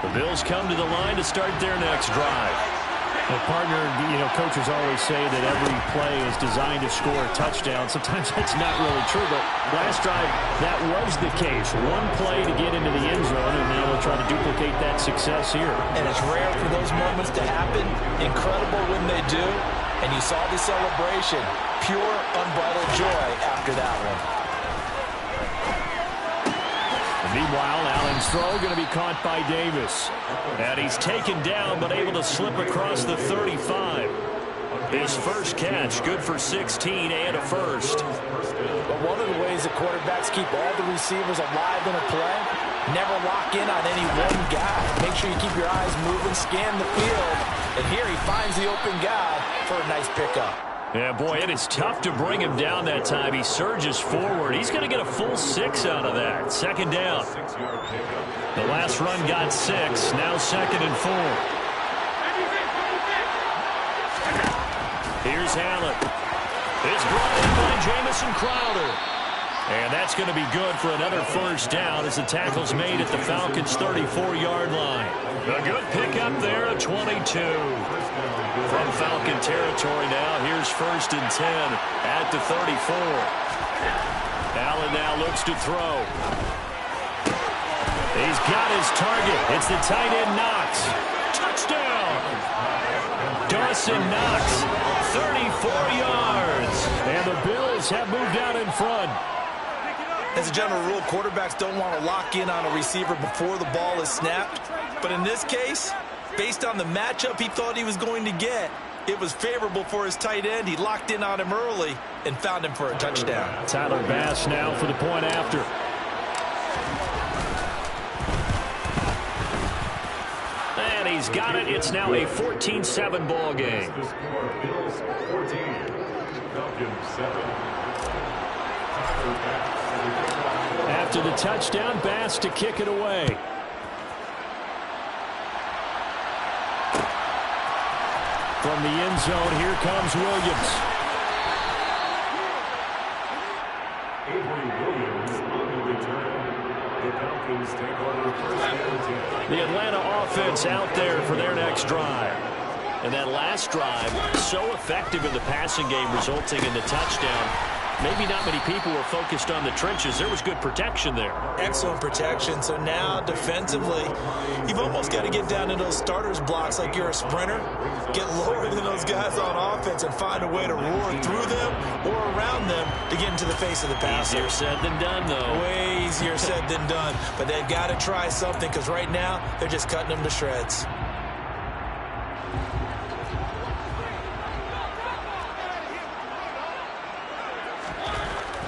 The Bills come to the line to start their next drive. Well, partner, coaches always say that every play is designed to score a touchdown. Sometimes that's not really true, but last drive, that was the case. One play to get into the end zone, and now they'll try to duplicate that success here. And it's rare for those moments to happen. Incredible when they do. And you saw the celebration. Pure, unbridled joy after that one. Meanwhile, Allen's throw going to be caught by Davis. And he's taken down, but able to slip across the 35. His first catch, good for 16 and a first. But one of the ways that quarterbacks keep all the receivers alive in a play, never lock in on any one guy. Make sure you keep your eyes moving, scan the field. And here he finds the open guy for a nice pickup. Yeah, boy, it is tough to bring him down that time. He surges forward. He's going to get a full 6 out of that. Second down. The last run got 6. Now 2nd and 4. Here's Allen. It's brought in by Jamison Crowder. And that's going to be good for another first down as the tackle's made at the Falcons' 34-yard line. A good pickup there at 22. From Falcon territory now, here's 1st and 10 at the 34. Allen now looks to throw. He's got his target. It's the tight end Knox. Touchdown! Dawson Knox, 34 yards. And the Bills have moved out in front. As a general rule, quarterbacks don't want to lock in on a receiver before the ball is snapped. But in this case, based on the matchup he thought he was going to get, it was favorable for his tight end. He locked in on him early and found him for a touchdown. Tyler Bass now for the point after. And he's got it. It's now a 14-7 ball game. After the touchdown, Bass to kick it away. From the end zone, here comes Williams. The Atlanta offense out there for their next drive. And that last drive, so effective in the passing game, resulting in the touchdown. Maybe not many people were focused on the trenches. There was good protection there. Excellent protection. So now, defensively, you've almost got to get down to those starters blocks like you're a sprinter. Get lower than those guys on offense and find a way to roar through them or around them to get into the face of the passer. Easier said than done, though. Way easier said than done. But they've got to try something because right now, they're just cutting them to shreds.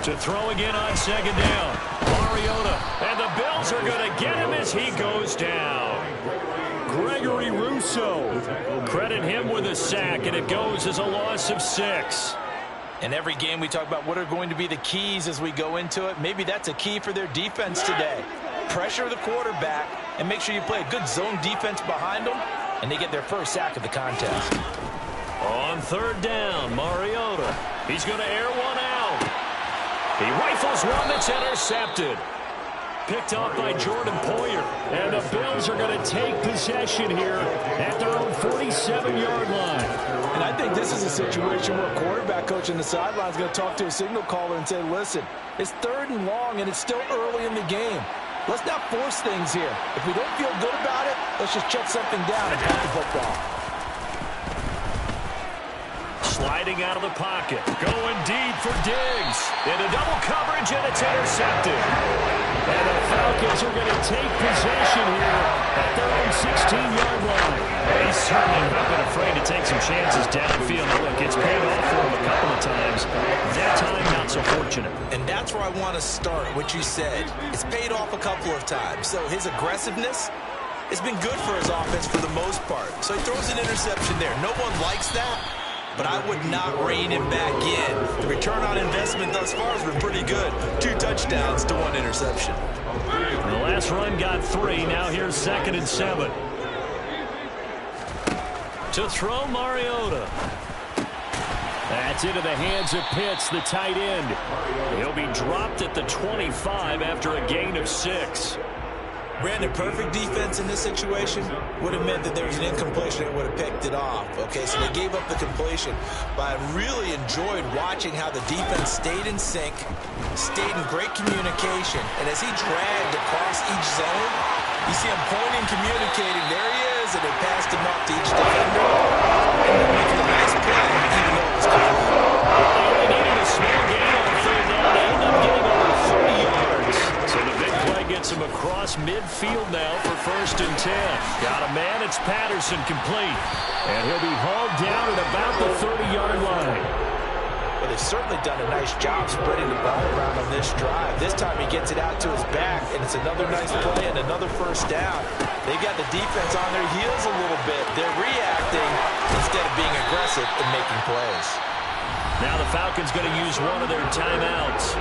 To throw again on 2nd down. Mariota. And the Bills are going to get him as he goes down. Gregory Rousseau. Credit him with a sack, and it goes as a loss of 6. In every game we talk about what are going to be the keys as we go into it. Maybe that's a key for their defense today. Pressure the quarterback and make sure you play a good zone defense behind them, and they get their first sack of the contest. On 3rd down, Mariota. He's going to air one out. He rifles one that's intercepted. Picked off by Jordan Poyer. And the Bills are going to take possession here at their own 47-yard line. And I think this is a situation where a quarterback coach in the sideline is going to talk to a signal caller and say, listen, it's 3rd and long, and it's still early in the game. Let's not force things here. If we don't feel good about it, let's just check something down and punt the football. Sliding out of the pocket. Going deep for Diggs. Into double coverage, and it's intercepted. And the Falcons are going to take possession here at their own 16-yard line. He's certainly not been afraid to take some chances downfield. Look, it's paid off for him a couple of times. That time, not so fortunate. And that's where I want to start, what you said. It's paid off a couple of times. So his aggressiveness has been good for his offense for the most part. So he throws an interception there. No one likes that. But I would not rein him back in. The return on investment thus far has been pretty good. 2 touchdowns to 1 interception. The last run got 3. Now here's 2nd and 7. To throw Mariota. That's into the hands of Pitts, the tight end. He'll be dropped at the 25 after a gain of 6. Brandon, perfect defense in this situation would have meant that there was an incompletion that would have picked it off. Okay, so they gave up the completion. But I really enjoyed watching how the defense stayed in sync, stayed in great communication. And as he dragged across each zone, you see him pointing, communicating. There he is, and they passed him off to each defender. And they're making a nice play, even though it was complete. They needed a small gain on third down. They ended up getting over 30 yards. So the big play gets him across midfield now for 1st and 10. Got a man, it's Patterson, complete. And he'll be hauled down at about the 30-yard line. Well, they've certainly done a nice job spreading the ball around on this drive. This time he gets it out to his back, and it's another nice play and another 1st down. They got the defense on their heels a little bit. They're reacting instead of being aggressive and making plays. Now the Falcons going to use one of their timeouts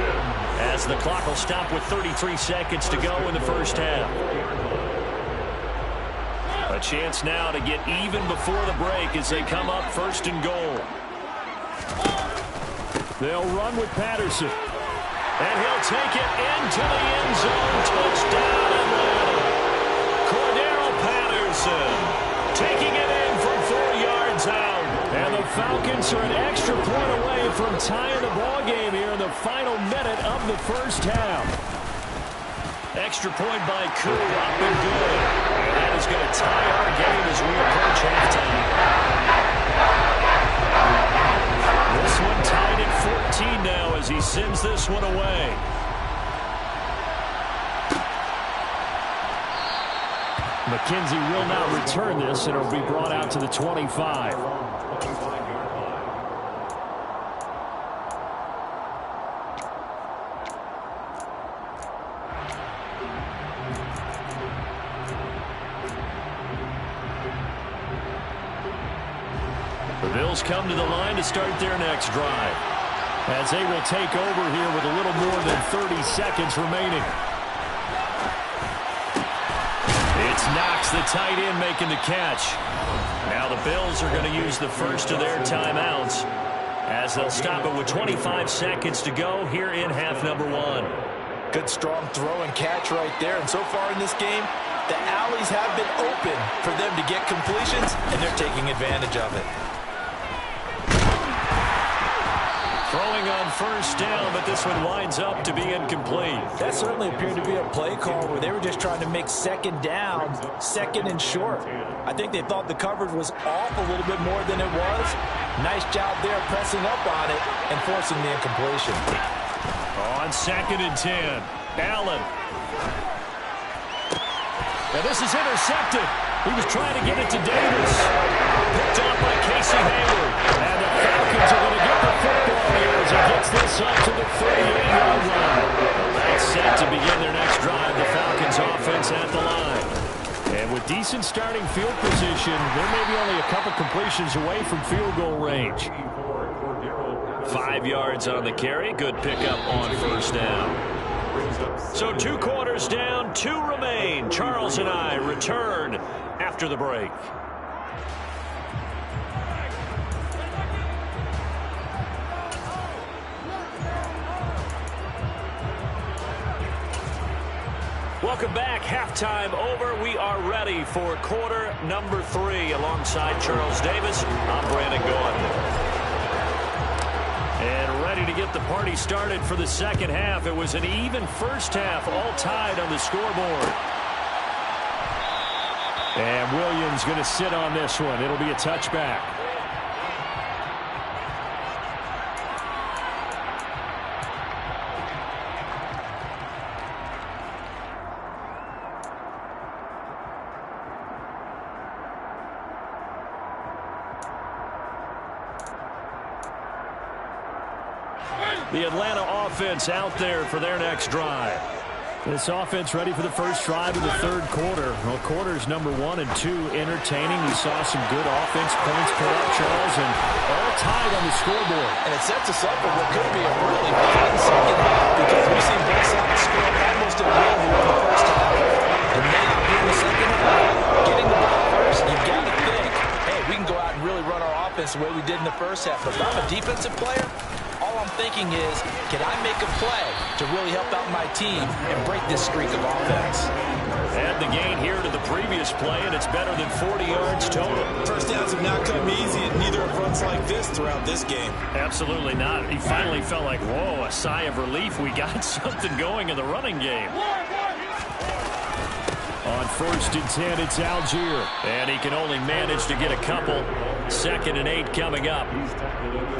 as the clock will stop with 33 seconds to go in the 1st half. A chance now to get even before the break as they come up 1st and goal. They'll run with Patterson. And he'll take it into the end zone. Touchdown Atlanta. Cordero Patterson taking it in from 4 yards out. And the Falcons are an extra point away from tying the ball game here in the final minute of the 1st half. Extra point by Koo, up and good. And that is going to tie our game as we approach halftime. This one tied at 14 now as he sends this one away. McKenzie will not return this, and it'll be brought out to the 25. The Bills come to the line to start their next drive, as they will take over here with a little more than 30 seconds remaining. It's Knox, the tight end, making the catch. Now the Bills are going to use the first of their timeouts as they'll stop it with 25 seconds to go here in half number 1. Good strong throw and catch right there. And so far in this game, the alleys have been open for them to get completions, and they're taking advantage of it. Throwing on 1st down, but this one winds up to be incomplete. That certainly appeared to be a play call where they were just trying to make 2nd down, 2nd and short. I think they thought the coverage was off a little bit more than it was. Nice job there pressing up on it and forcing the incompletion. On 2nd and 10, Allen. Now this is intercepted. He was trying to get it to Davis. Picked off by Casey Hayward. And the Falcons are going to get the football here as he gets this up to the 38-yard line. That's set to begin their next drive. The Falcons offense at the line. And with decent starting field position, they're maybe only a couple completions away from field goal range. 5 yards on the carry. Good pickup on 1st down. So 2 quarters down, 2 remain. Charles and I return after the break. Welcome back. Halftime over. We are ready for quarter number 3 alongside Charles Davis. I'm Brandon Gaudin. And ready to get the party started for the 2nd half. It was an even 1st half, all tied on the scoreboard. And Williams going to sit on this one. It'll be a touchback. The Atlanta offense out there for their next drive. This offense ready for the first drive of the 3rd quarter. Well, quarters number 1 and 2 entertaining. We saw some good offense points put up, Charles, and all tied on the scoreboard. And it sets us up for what could be a really fun 2nd half because we've seen both sides score almost at will in the 1st half. And maybe in the 2nd half, getting the ball first, you've got to think, hey, we can go out and really run our offense the way we did in the 1st half. But if I'm a defensive player, all I'm thinking is, can I make a play to really help out my team and break this streak of offense? Add the gain here to the previous play, and it's better than 40 yards total. First downs have not come easy, and neither have runs like this throughout this game. Absolutely not. He finally felt like, whoa, a sigh of relief. We got something going in the running game. On 1st and 10, it's Algier. And he can only manage to get a couple. 2nd and 8 coming up.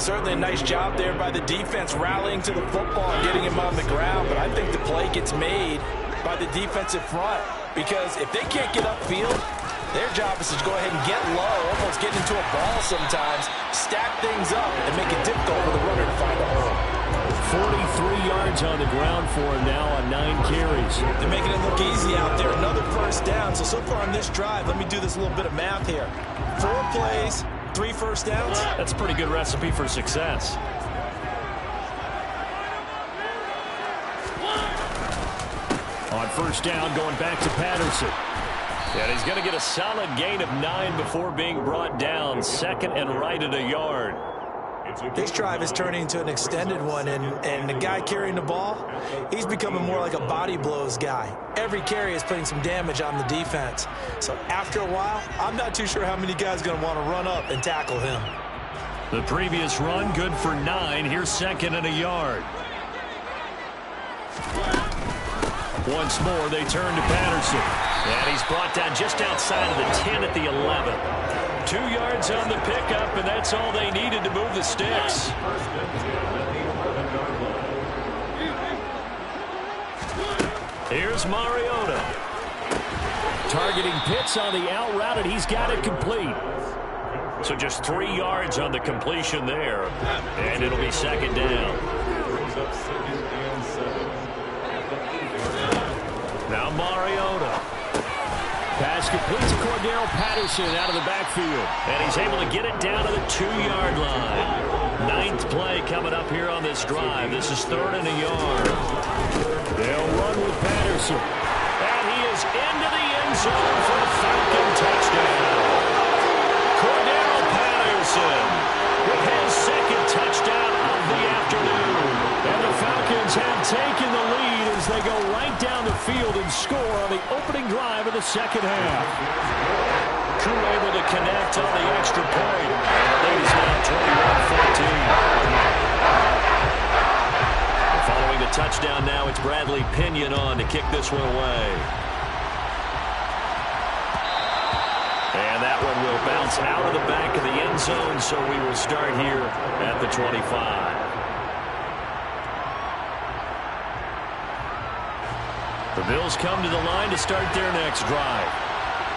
Certainly a nice job there by the defense rallying to the football and getting him on the ground, but I think the play gets made by the defensive front, because if they can't get upfield, their job is to go ahead and get low, almost get into a ball sometimes, stack things up, and make it difficult for the runner to find a hole. 43 yards on the ground for him now on 9 carries. They're making it look easy out there. Another first down. So far on this drive, let me do this little bit of math here. 4 plays, 3 first downs. That's a pretty good recipe for success. On 1st down, going back to Patterson. And he's going to get a solid gain of 9 before being brought down. 2nd and right at a yard. This drive is turning into an extended one, and the guy carrying the ball, he's becoming more like a body blows guy. Every carry is putting some damage on the defense. So after a while, I'm not too sure how many guys are going to want to run up and tackle him. The previous run, good for 9. Here's 2nd and a yard. Once more, they turn to Patterson. And he's brought down just outside of the 10 at the 11. 2 yards on the pickup, and that's all they needed to move the sticks. Here's Mariota. Targeting Pitts on the out route, and he's got it complete. So just 3 yards on the completion there. And it'll be 2nd down. Now Mariota. Pass complete to Cordero Patterson out of the backfield. And he's able to get it down to the 2-yard line. 9th play coming up here on this drive. This is 3rd and a yard. They'll run with Patterson. And he is into the end zone for a Falcon touchdown. Cordero Patterson with his 2nd touchdown of the afternoon. And the Falcons have taken the lead as they go right down the field and score on the opening drive of the 2nd half. Crew able to connect on the extra point. And the lead is now 21-14. Following the touchdown now, it's Bradley Pinion on to kick this one away. And that one will bounce out of the back of the end zone, so we will start here at the 25. The Bills come to the line to start their next drive.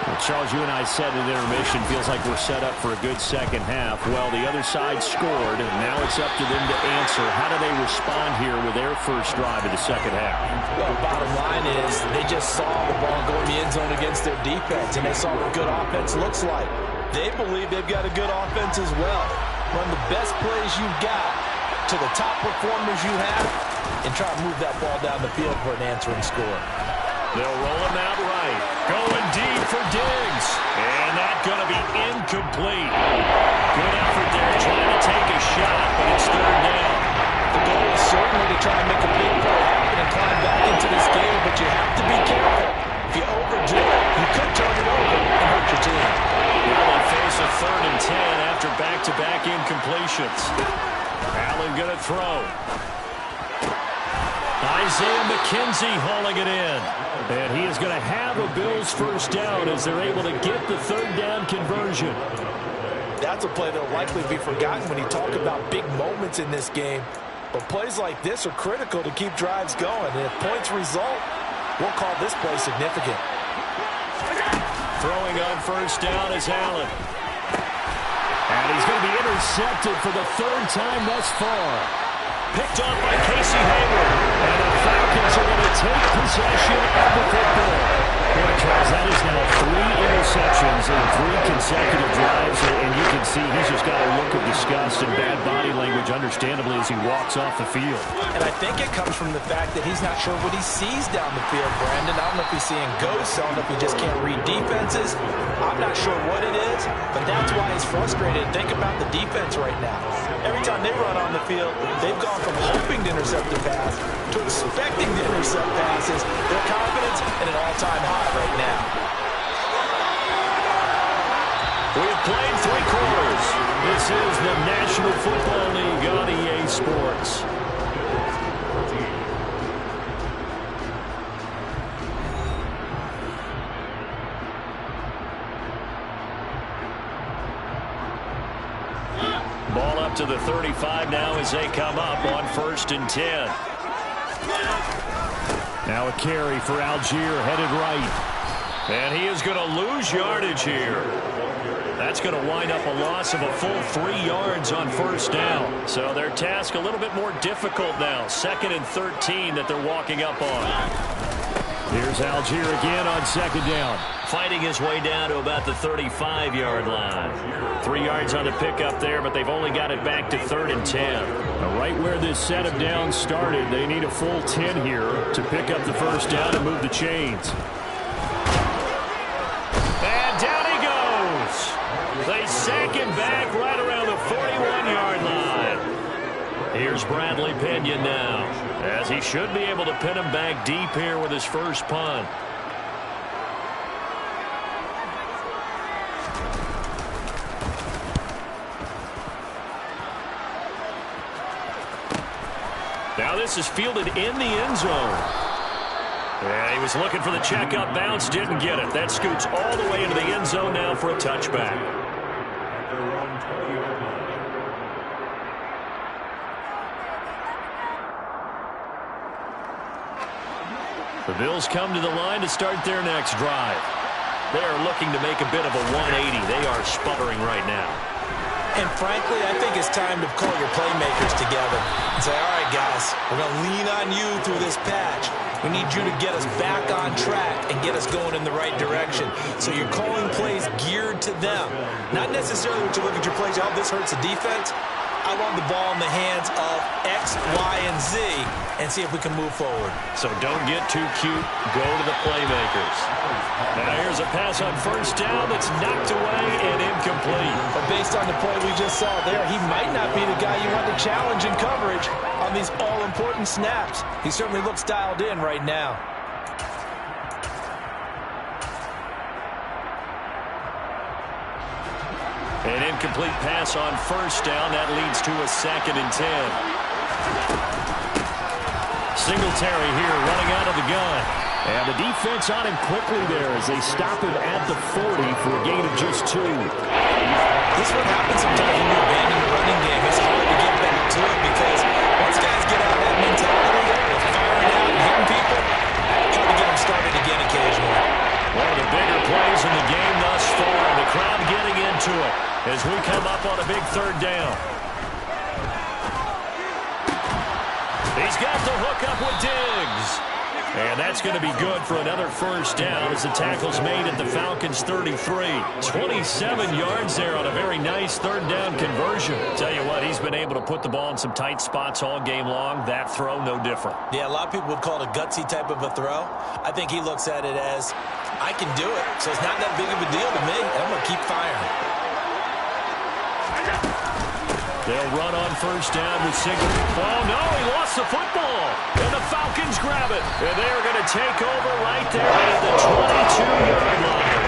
Well, Charles, you and I said at intermission, feels like we're set up for a good 2nd half. Well, the other side scored, and now it's up to them to answer. How do they respond here with their first drive of the 2nd half? Well, bottom line is they just saw the ball go in the end zone against their defense, and they saw what good offense looks like. They believe they've got a good offense as well. Run the best plays you've got to the top performers you have, and try to move that ball down the field for an answering score. They'll roll him out right. Going deep for Diggs. And that's going to be incomplete. Good effort there trying to take a shot, but it's 3rd down. The goal is certainly to try and make a big play happen and climb back into this game, but you have to be careful. If you overdo it, you could turn it over and hurt your team. Now they face a 3rd and 10 after back-to-back incompletions. Allen going to throw. Isaiah McKenzie hauling it in. And he is going to have a Bills first down as they're able to get the 3rd down conversion. That's a play that will likely be forgotten when you talk about big moments in this game. But plays like this are critical to keep drives going. And if points result, we'll call this play significant. Throwing on first down is Allen. And he's going to be intercepted for the 3rd time thus far. Picked off by Casey Hayward. And the Falcons are going to take possession of the football. Boy, Charles, that is now 3 interceptions in 3 consecutive drives. And you can see he's just got a look of disgust and bad body language, understandably, as he walks off the field. And I think it comes from the fact that he's not sure what he sees down the field, Brandon. I don't know if he's seeing ghosts. I don't know if he just can't read defenses. I'm not sure what it is, but that's why he's frustrated. Think about the defense right now. every time they run on the field, they've gone from hoping to intercept the pass to expecting to intercept passes. Their confidence at an all-time high right now. We've played 3 quarters. This is the National Football League on EA Sports. Ball up to the 35 now as they come up on 1st and 10. Now a carry for Algier headed right. And he is going to lose yardage here. That's going to wind up a loss of a full 3 yards on 1st down. So their task a little bit more difficult now. 2nd and 13 that they're walking up on. Here's Algier again on 2nd down. Fighting his way down to about the 35-yard line. 3 yards on the pickup there, but they've only got it back to 3rd and 10. Now right where this set of downs started, they need a full 10 here to pick up the 1st down and move the chains. And down he goes. They sack him back right around the 41-yard line. Here's Bradley Pinion now, as he should be able to pin him back deep here with his first punt. Now this is fielded in the end zone. Yeah, he was looking for the checkup bounce, didn't get it. That scoots all the way into the end zone now for a touchback. The Bills come to the line to start their next drive. They are looking to make a bit of a 180. They are sputtering right now. And frankly, I think it's time to call your playmakers together and say, all right, guys, we're going to lean on you through this patch. We need you to get us back on track and get us going in the right direction. So you're calling plays geared to them. Not necessarily when you look at your plays, oh, this hurts the defense. I want the ball in the hands of X, Y, and Z and see if we can move forward. So don't get too cute. Go to the playmakers. Now here's a pass on 1st down that's knocked away and incomplete. But based on the play we just saw there, he might not be the guy you want to challenge in coverage on these all-important snaps. He certainly looks dialed in right now. An incomplete pass on 1st down. That leads to a 2nd and 10. Singletary here running out of the gun. And the defense on him quickly there as they stop him at the 40 for a gain of just 2. This is what happens sometimes when you abandon the running game. It's hard to get back to it because once guys get out of that mentality of firing out and hitting people, it's hard to get them started again occasionally. One of the bigger plays in the game thus far. The crowd getting into it as we come up on a big 3rd down. He's got the hook up with Diggs. And that's going to be good for another 1st down as the tackle's made at the Falcons' 33. 27 yards there on a very nice 3rd down conversion. Tell you what, he's been able to put the ball in some tight spots all game long. That throw, no different. Yeah, a lot of people would call it a gutsy type of a throw. I think he looks at it as, I can do it, so it's not that big of a deal to me, and I'm going to keep firing. They'll run on 1st down with Singletary. Oh, no, he lost the football. And the Falcons grab it. And they are going to take over right there at the 22-yard line.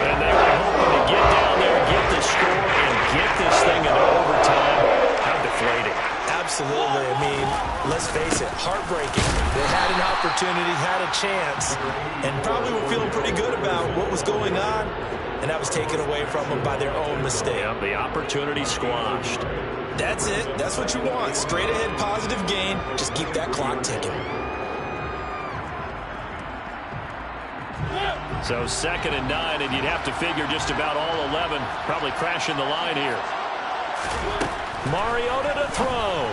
And they were hoping to get down there, get the score, and get this thing into overtime. How deflating. Absolutely. I mean, let's face it, heartbreaking. They had an opportunity, had a chance, and probably were feeling pretty good about what was going on. And that was taken away from them by their own mistake. Yeah, the opportunity squashed. That's it. That's what you want. Straight ahead positive gain. Just keep that clock ticking. So 2nd and 9, and you'd have to figure just about all 11 probably crashing the line here. Mariota to throw.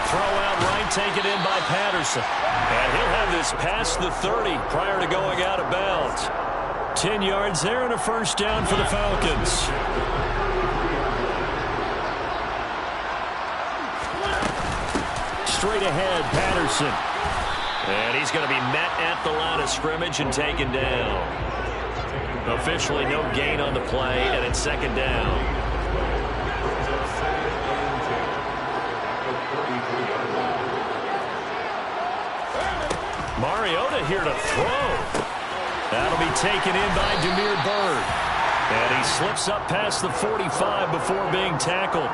Throw out right, taken in by Patterson. And he'll have this past the 30 prior to going out of bounds. 10 yards there and a 1st down for the Falcons. Straight ahead, Patterson. And he's going to be met at the line of scrimmage and taken down. Officially no gain on the play, and it's 2nd down. Mariota here to throw. That'll be taken in by Damiere Byrd. And he slips up past the 45 before being tackled.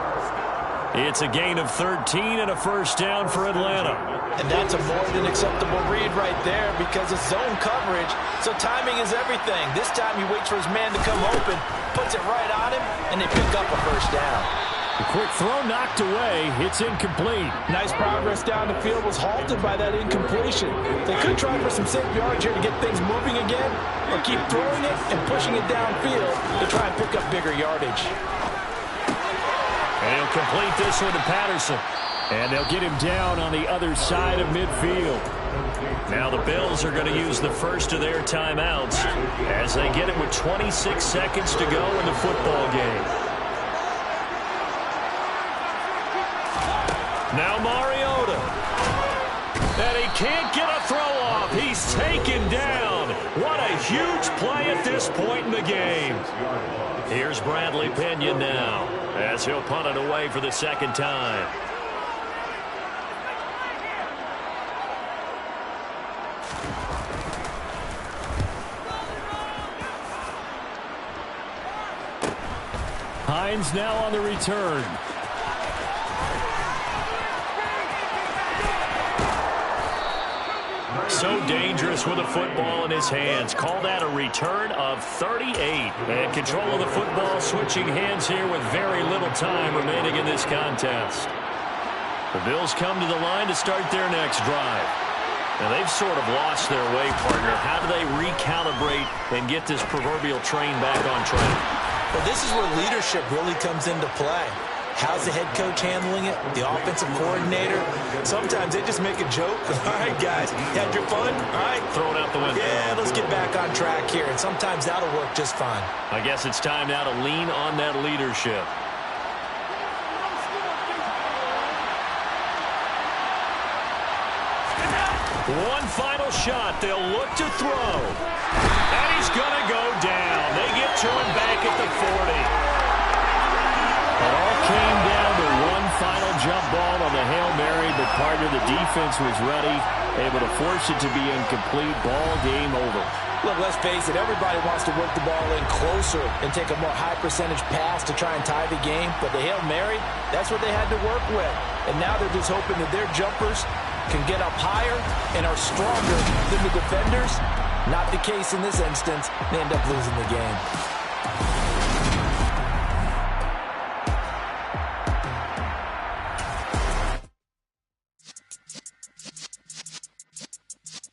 It's a gain of 13 and a first down for Atlanta. And that's a more than acceptable read right there because it's zone coverage, so timing is everything. This time he waits for his man to come open, puts it right on him, and they pick up a first down. The quick throw knocked away. It's incomplete. Nice progress down the field was halted by that incompletion. They could try for some safe yards here to get things moving again, or keep throwing it and pushing it downfield to try and pick up bigger yardage. And he'll complete this one to Patterson. And they'll get him down on the other side of midfield. Now the Bills are going to use the first of their timeouts as they get it with 26 seconds to go in the football game. Now Mariota. And he can't get a throw off. He's taken down. What a huge play at this point in the game. Here's Bradley Pinion now as he'll punt it away for the second time. Hines now on the return. So dangerous with a football in his hands. Call that a return of 38. And control of the football switching hands here with very little time remaining in this contest. The Bills come to the line to start their next drive. Now they've sort of lost their way, partner. How do they recalibrate and get this proverbial train back on track? Well, this is where leadership really comes into play. How's the head coach handling it? The offensive coordinator? Sometimes they just make a joke. All right, guys, had your fun? All right. Throw it out the window. Yeah, let's get back on track here. And sometimes that'll work just fine. I guess it's time now to lean on that leadership. One final shot. They'll look to throw. And he's going to go down. They get to him back at the 40. It all came down to one final jump ball on the Hail Mary, but part of the defense was ready, able to force it to be incomplete. Ball game over. Look, let's face it, everybody wants to work the ball in closer and take a more high percentage pass to try and tie the game, but the Hail Mary, that's what they had to work with. And now they're just hoping that their jumpers can get up higher and are stronger than the defenders. Not the case in this instance. They end up losing the game.